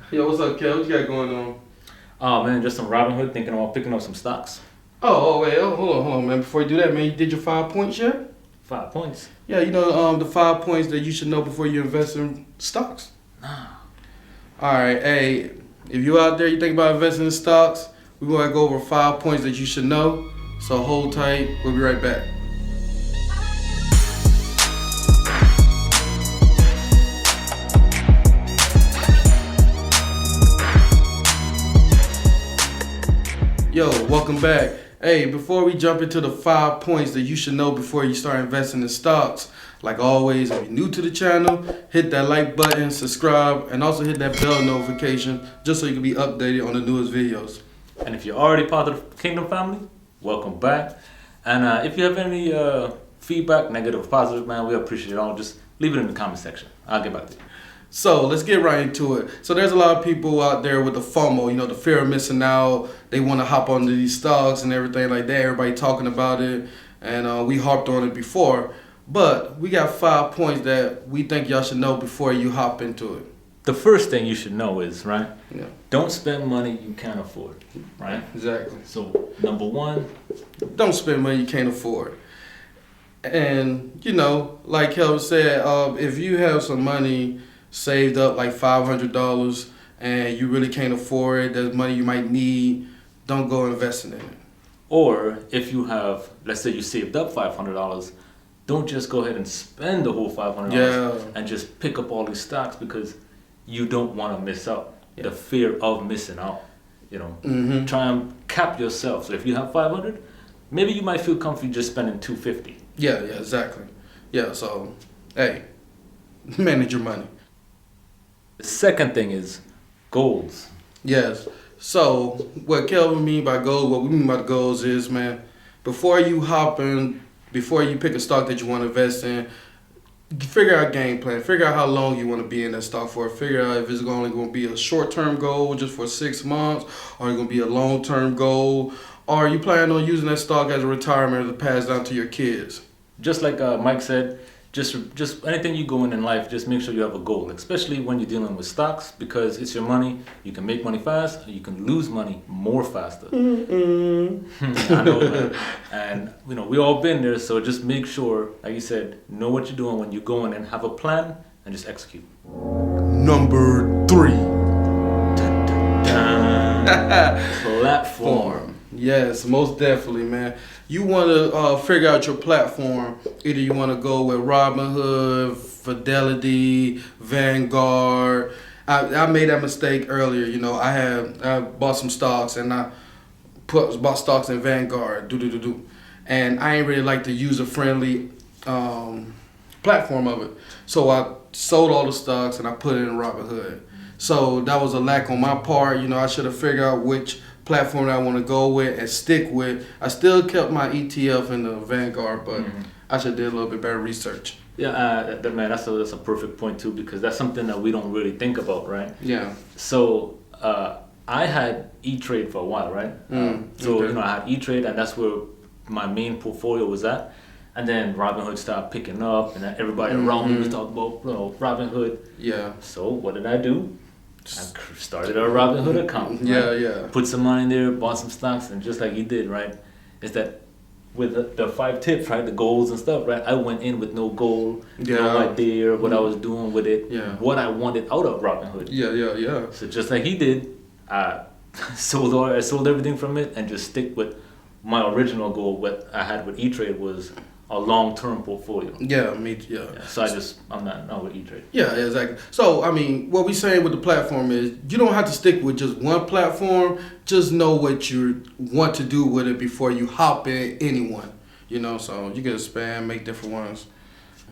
Yo, what's up, Kel? What you got going on? Oh man, just some Robinhood thinking about picking up some stocks. Wait, hold on, man. Before you do that, man, you did your 5 points yet? 5 points. Yeah, the 5 points that you should know before you invest in stocks. Nah. All right, hey, if you out there, you think about investing in stocks, we're gonna go over 5 points that you should know. So hold tight. We'll be right back. Yo, welcome back. Hey, before we jump into the 5 points that you should know before you start investing in stocks, like always, if you're new to the channel, hit that like button, subscribe, and also hit that bell notification just so you can be updated on the newest videos. And if you're already part of the Kingdom family, welcome back. And if you have any feedback, negative or positive, man, we appreciate it all. Just leave it in the comment section. I'll get back to you. So let's get right into it. So there's a lot of people out there with the FOMO, the fear of missing out. They want to hop onto these stocks and everything like that. Everybody talking about it, and we harped on it before. But we got 5 points that we think y'all should know before you hop into it. The first thing you should know is, right? Yeah. Don't spend money you can't afford, right? Exactly. So, number one, Don't spend money you can't afford. And, like Kelvin said, if you have some money saved up like $500 and you really can't afford it, there's money you might need, don't go investing in it. or if you have, let's say you saved up $500, don't just go ahead and spend the whole $500 Yeah. and just pick up all these stocks because you don't want to miss out. Yeah. The fear of missing out. Mm-hmm. Try and cap yourself. So if you have 500, maybe you might feel comfy just spending 250. Yeah, exactly. Yeah, so, hey, manage your money. The second thing is goals. Yes. So, what Kelvin mean by goals, what we mean by goals is, man, before you pick a stock that you want to invest in, figure out a game plan. Figure out how long you want to be in that stock for. Figure out if it's only going to be a short-term goal just for 6 months, or it's going to be a long-term goal, or are you planning on using that stock as a retirement to pass down to your kids? Just like Mike said, just anything you go in life, just make sure you have a goal, especially when you're dealing with stocks, because it's your money. You can make money fast, or you can lose money more faster. I know, man. And we all been there, so just make sure, like you said, know what you're doing when you go in and have a plan and just execute. Number 3. Platform. Yes, most definitely, man. You want to figure out your platform. Either you want to go with Robinhood, Fidelity, Vanguard. I made that mistake earlier. I bought some stocks and I bought stocks in Vanguard. And I ain't really like the user friendly platform of it. So I sold all the stocks and I put it in Robinhood. So that was a lack on my part. I should have figured out which platform I want to go with and stick with. I still kept my ETF in the Vanguard, but I should have did a little bit better research. Yeah, man, that's a perfect point too, because that's something that we don't really think about, right? Yeah. So I had E-Trade for a while, right? Okay. I had E-Trade, and that's where my main portfolio was at. And then Robinhood started picking up, and everybody around me was talking about Robinhood. Yeah. So what did I do? I started a Robinhood account. Right? Yeah. Put some money in there, bought some stocks, and just like you did, right? Is that with the 5 tips, right? The goals and stuff, right? I went in with no goal, no idea what I was doing with it, what I wanted out of Robinhood. Yeah. So just like he did, I sold everything from it and just stick with my original goal. What I had with E-Trade was a long-term portfolio. Yeah. So I'm not with E-Trade. Yeah, exactly. So, what we saying with the platform is you don't have to stick with just one platform. Just know what you want to do with it before you hop in anyone. So you can expand, make different ones.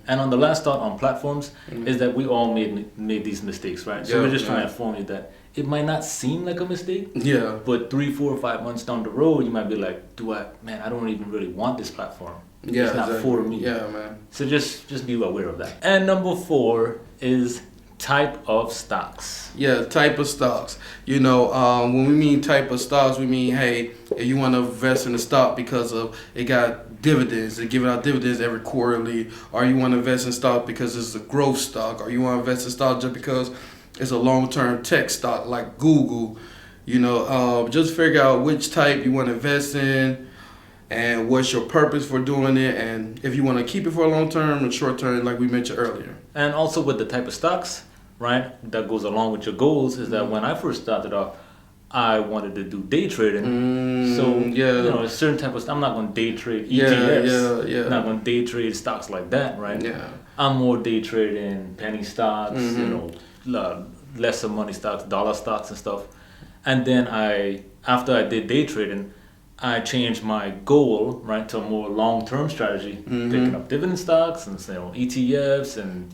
And on the last thought on platforms is that we all made these mistakes, right? So we're just trying to inform you that it might not seem like a mistake. Yeah. But 3, 4, 5 months down the road, you might be like, I don't even really want this platform. Yeah, it's not for me. Yeah, man. So just be aware of that. And number 4 is type of stocks. Yeah, type of stocks. When we mean type of stocks, we mean, hey, if you want to invest in a stock because of it got dividends, they're giving out dividends every quarterly, or you want to invest in stock because it's a growth stock, or you want to invest in stock just because is a long-term tech stock like Google. Just figure out which type you want to invest in and what's your purpose for doing it, and if you want to keep it for a long term or short term, like we mentioned earlier. And also with the type of stocks, right, that goes along with your goals is that when I first started off, I wanted to do day trading. A certain type of I'm not going to day trade ETFs. I'm not going to day trade stocks like that, right? Yeah. I'm more day trading penny stocks, lesser money stocks, dollar stocks and stuff. And then after I did day trading, I changed my goal, right, to a more long-term strategy, picking up dividend stocks and ETFs and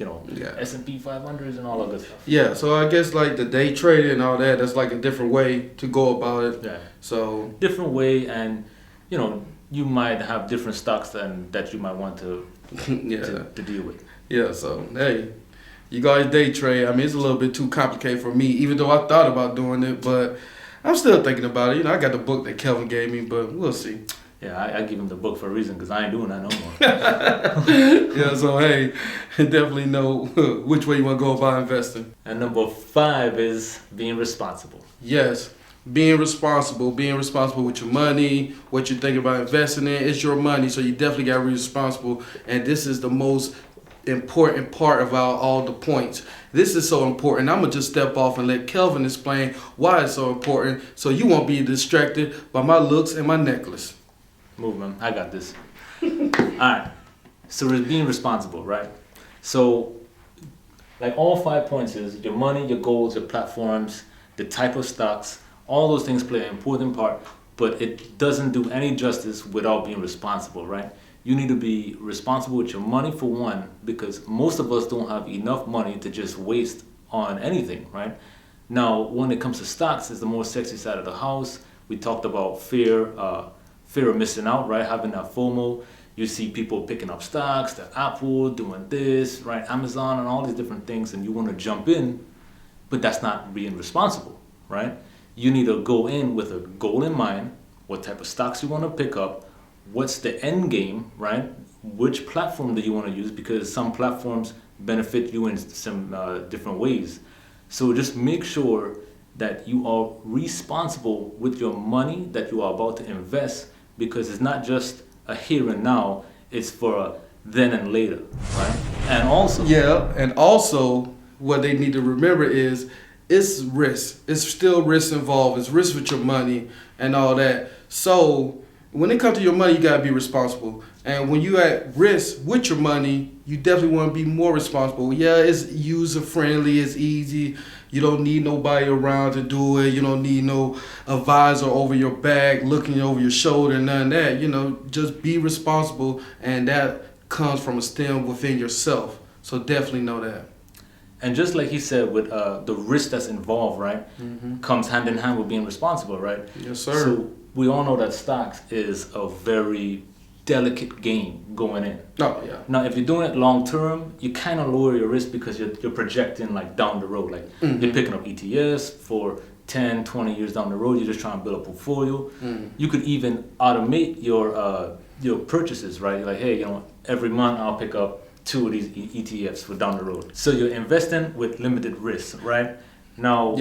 S&P 500s and all of that stuff. Yeah, so I guess like the day trading and all that, that's like a different way to go about it. Yeah. So different way, and you might have different stocks that you might want to deal with. Yeah, so hey, you guys day trade. I mean, it's a little bit too complicated for me, even though I thought about doing it, but I'm still thinking about it. I got the book that Kelvin gave me, but we'll see. Yeah, I give him the book for a reason, because I ain't doing that no more. Yeah, so hey, definitely know which way you want to go about investing. And number 5 is being responsible. Yes, being responsible with your money, what you think about investing in. It's your money, so you definitely got to be responsible. And this is the most important part of all the points. This is so important. I'm going to just step off and let Kelvin explain why it's so important, so you won't be distracted by my looks and my necklace. Move, man. I got this. All right. So it's being responsible, right? So like all 5 points is your money, your goals, your platforms, the type of stocks, all those things play an important part, but it doesn't do any justice without being responsible, right? You need to be responsible with your money, for one, because most of us don't have enough money to just waste on anything, right? Now, when it comes to stocks, it's the more sexy side of the house. We talked about fear of missing out, right? Having that FOMO. You see people picking up stocks, the Apple doing this, right? Amazon and all these different things, and you want to jump in, but that's not being responsible, right? You need to go in with a goal in mind, what type of stocks you want to pick up, what's the end game, right? Which platform do you want to use? Because some platforms benefit you in some different ways. So just make sure that you are responsible with your money that you are about to invest, because it's not just a here and now, it's for a then and later, right? And also what they need to remember is it's risk. It's still risk involved. It's risk with your money and all that. So when it comes to your money, you gotta be responsible. And when you at risk with your money, you definitely want to be more responsible. Yeah, it's user friendly, it's easy. You don't need nobody around to do it. You don't need no advisor over your back, looking over your shoulder, none of that. Just be responsible, and that comes from a stem within yourself. So definitely know that. And just like he said, with the risk that's involved, right, comes hand in hand with being responsible, right? Yes, sir. So we all know that stocks is a very delicate game going in. Oh, yeah. Now, if you're doing it long term, you kind of lower your risk because you're projecting like down the road. Like you're picking up ETFs for 10, 20 years down the road. You're just trying to build a portfolio. You could even automate your purchases, right? Like, hey, every month I'll pick up 2 of these ETFs for down the road. So you're investing with limited risk, right? Now,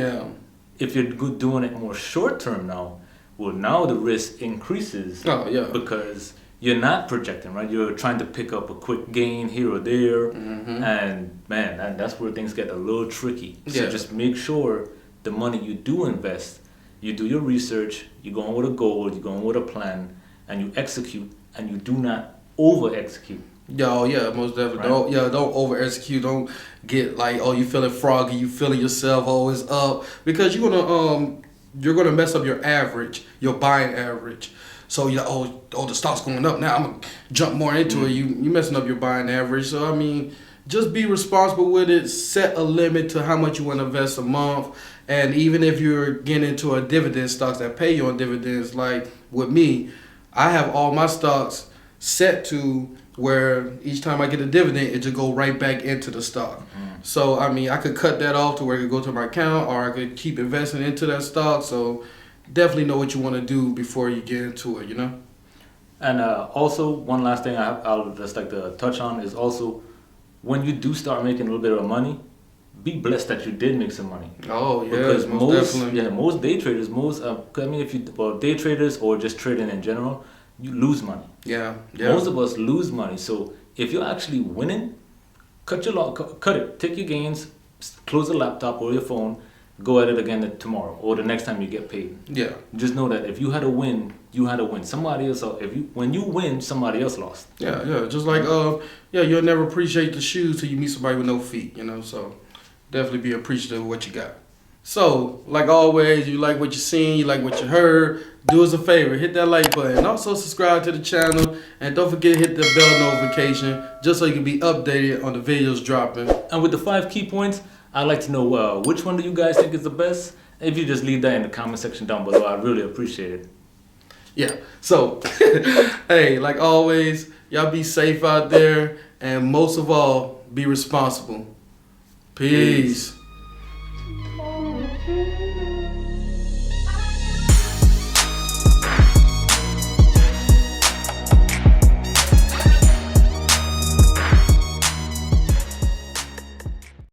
if you're doing it more short term now the risk increases. Oh, yeah. Because you're not projecting, right? You're trying to pick up a quick gain here or there. And man, that's where things get a little tricky. So just make sure the money you do invest, you do your research, you go in with a goal, you go in with a plan, and you execute, and you do not over-execute. Yeah, most definitely. Right? Don't over execute. Don't get like, you feeling froggy, you feeling yourself always up, because you're gonna mess up your average, your buying average. So the stock's going up now, I'm gonna jump more into it. You messing up your buying average. So I mean, just be responsible with it. Set a limit to how much you want to invest a month. And even if you're getting into a dividend stocks that pay you on dividends, like with me, I have all my stocks set to where each time I get a dividend, it just go right back into the stock. So I mean, I could cut that off to where it could go to my account, or I could keep investing into that stock. So definitely know what you want to do before you get into it, And also, one last thing I'll just like to touch on is also, when you do start making a little bit of money, be blessed that you did make some money. Oh yeah, Because most definitely. most day traders, I mean, if you day traders or just trading in general, you lose money. Yeah, yeah. Most of us lose money. So if you're actually winning, cut it. Take your gains, close the laptop or your phone, go at it again tomorrow or the next time you get paid. Yeah. Just know that if you had a win, you had a win. Somebody else, when you win, somebody else lost. Yeah, yeah. Just like you'll never appreciate the shoes till you meet somebody with no feet, you know. So definitely be appreciative of what you got. So, like always, you like what you seen, you like what you heard, do us a favor, hit that like button. And also subscribe to the channel. And don't forget to hit the bell notification just so you can be updated on the videos dropping. And with the 5 key points, I'd like to know which one do you guys think is the best? If you just leave that in the comment section down below, I'd really appreciate it. Yeah. So, hey, like always, y'all be safe out there. And most of all, be responsible. Peace.